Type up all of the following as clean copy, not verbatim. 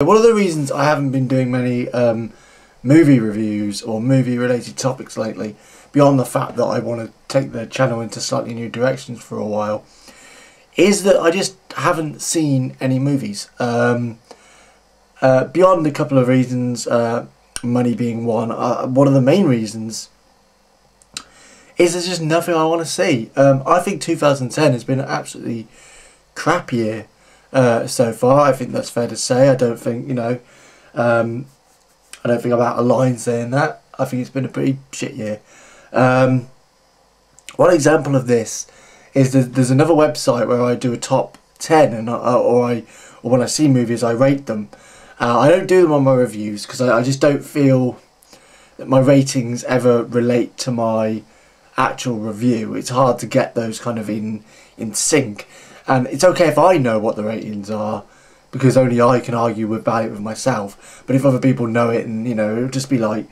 One of the reasons I haven't been doing many movie reviews or movie related topics lately, beyond the fact that I want to take the channel into slightly new directions for a while, is that I just haven't seen any movies. Beyond a couple of reasons, money being one of the main reasons is there's just nothing I want to see. I think 2010 has been an absolutely crap year so far. I think that's fair to say. I don't think, I don't think I'm out of line saying that. I think it's been a pretty shit year. One example of this is there's another website where I do a top 10, and or when I see movies I rate them. I don't do them on my reviews because I just don't feel that my ratings ever relate to my actual review. It's hard to get those kind of in sync. And it's okay if I know what the ratings are, because only I can argue about it with myself. But if other people know it, and it'll just be like,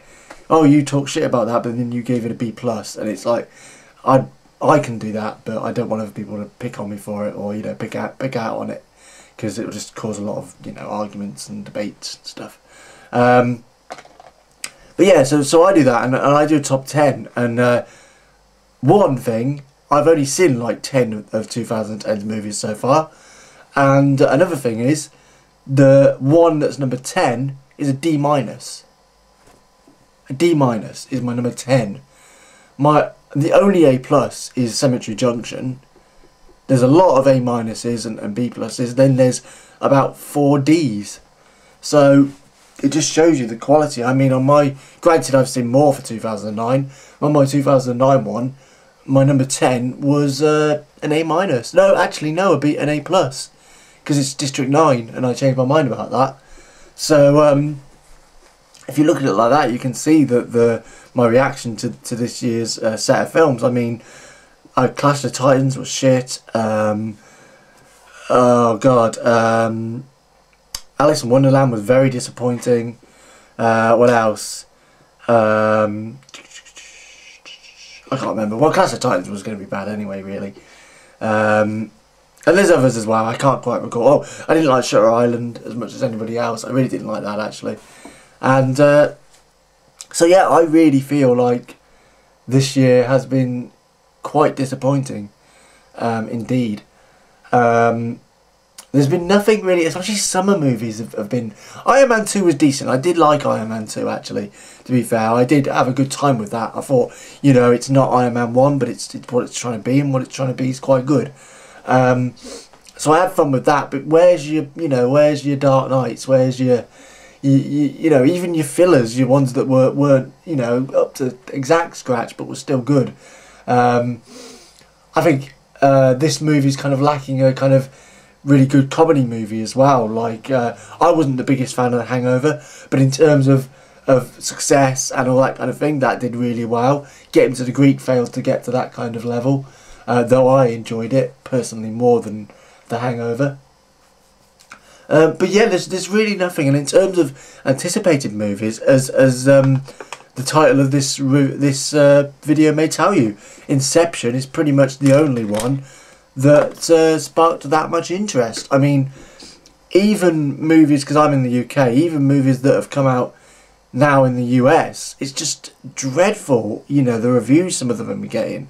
oh, you talk shit about that, but then you gave it a B+, and it's like, I can do that, but I don't want other people to pick on me for it, or pick out on it, because it will just cause a lot of arguments and debates and stuff. But yeah, so I do that, and I do a top 10, and one thing, I've only seen like 10 of 2010's movies so far, and another thing is, the one that's number 10 is a D-. A D- is my number 10. The only A+ is Cemetery Junction. There's a lot of A- and B+, then there's about 4 Ds. So it just shows you the quality. I mean, granted I've seen more for 2009. On my 2009 one, my number 10 was an A-. No, actually no, an A+, because it's District 9, and I changed my mind about that. So if you look at it like that, you can see that my reaction to this year's set of films. I mean, Clash of the Titans was shit. Oh god, Alice in Wonderland was very disappointing. What else? I can't remember. Well, Clash of Titans was going to be bad anyway, really. And there's others as well. I can't quite recall. Oh, I didn't like Shutter Island as much as anybody else. I really didn't like that, actually. And so yeah, I really feel like this year has been quite disappointing, indeed. There's been nothing really, especially summer movies have been... Iron Man 2 was decent. I did like Iron Man 2, actually, to be fair. I did have a good time with that. I thought, it's not Iron Man 1, but it's what it's trying to be, and what it's trying to be is quite good. So I had fun with that, but where's your Dark Knights? Where's your... even your fillers, your ones that weren't up to exact scratch, but were still good. I think this movie's kind of lacking a kind of really good comedy movie as well. Like, I wasn't the biggest fan of The Hangover, but in terms of success and all that kind of thing, that did really well. Getting to the Greek failed to get to that kind of level, though I enjoyed it personally more than The Hangover. But yeah, there's really nothing. And in terms of anticipated movies, as the title of this video may tell you, Inception is pretty much the only one that sparked that much interest. I mean, even movies, because I'm in the UK, even movies that have come out now in the US, it's just dreadful. The reviews some of them are getting.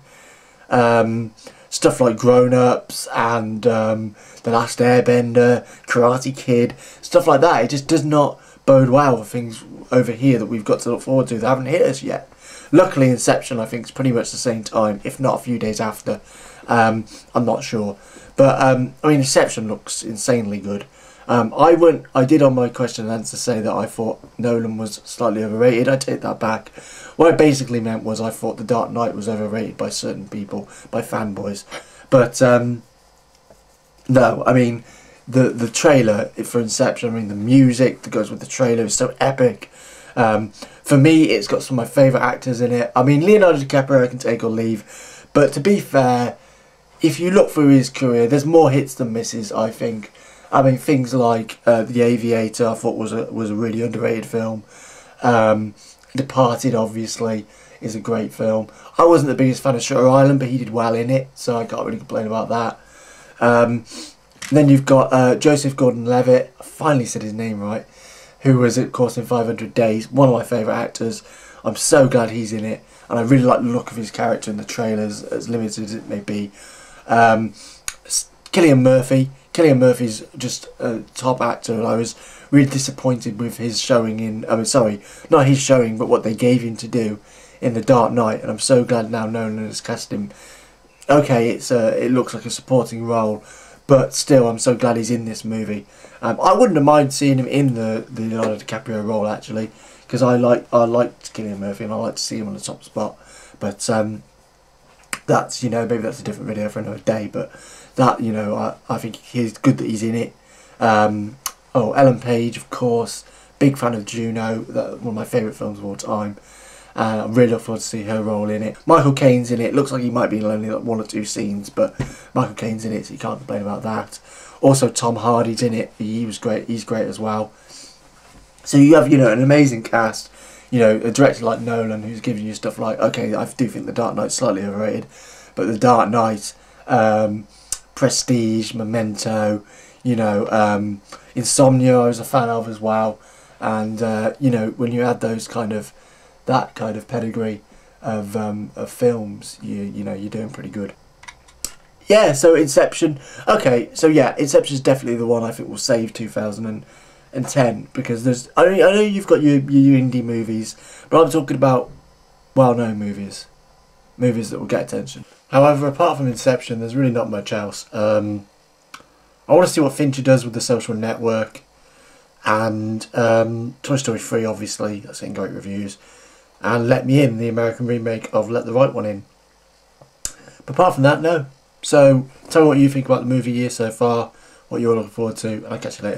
Stuff like Grown Ups and The Last Airbender, Karate Kid, stuff like that. It just does not bode well for things over here that we've got to look forward to that haven't hit us yet. Luckily, Inception, I think, is pretty much the same time, if not a few days after. I'm not sure. But, I mean, Inception looks insanely good. I did on my question and answer say that I thought Nolan was slightly overrated. I take that back. What I basically meant was I thought The Dark Knight was overrated by certain people, by fanboys. But no, I mean, the trailer for Inception, I mean, the music that goes with the trailer is so epic. For me, it's got some of my favourite actors in it. I mean, Leonardo DiCaprio I can take or leave, but to be fair, if you look through his career, there's more hits than misses, I think. I mean, things like The Aviator I thought was a really underrated film. Departed, obviously, is a great film. I wasn't the biggest fan of Shutter Island, but he did well in it, so I can't really complain about that. Then you've got Joseph Gordon-Levitt, I finally said his name right, who was, of course, in 500 Days, one of my favourite actors. I'm so glad he's in it, and I really like the look of his character in the trailers, as limited as it may be. Cillian Murphy. Cillian Murphy's just a top actor, and I was really disappointed with his showing in, I mean, sorry, not his showing, but what they gave him to do in The Dark Knight, and I'm so glad now Nolan has cast him. Okay, it looks like a supporting role, but still, I'm so glad he's in this movie. I wouldn't have minded seeing him in the Leonardo DiCaprio role, actually, because I liked Cillian Murphy and I like to see him on the top spot. But that's, you know, maybe that's a different video for another day. But that, you know, I think it's good that he's in it. Oh, Ellen Page, of course, big fan of Juno, one of my favourite films of all time. I'm really looking forward to see her role in it. Michael Caine's in it. Looks like he might be in only like 1 or 2 scenes, but Michael Caine's in it, so you can't complain about that. Also, Tom Hardy's in it. He was great. He's great as well. So you have, you know, an amazing cast. You know, a director like Nolan who's giving you stuff like, okay, I do think The Dark Knight's slightly overrated, but The Dark Knight, Prestige, Memento, you know, Insomnia I was a fan of as well. And you know, when you add those that kind of pedigree of films, you know, you're doing pretty good. Yeah, so Inception. Okay, so yeah, Inception's definitely the one I think will save 2010, because there's, I know you've got your indie movies, but I'm talking about well-known movies that will get attention. However, apart from Inception, there's really not much else. I want to see what Fincher does with The Social Network, and Toy Story 3, obviously, that's getting great reviews, and Let Me In, the American remake of Let the Right One In. But apart from that, no. So tell me what you think about the movie year so far, what you're looking forward to, and I'll catch you later.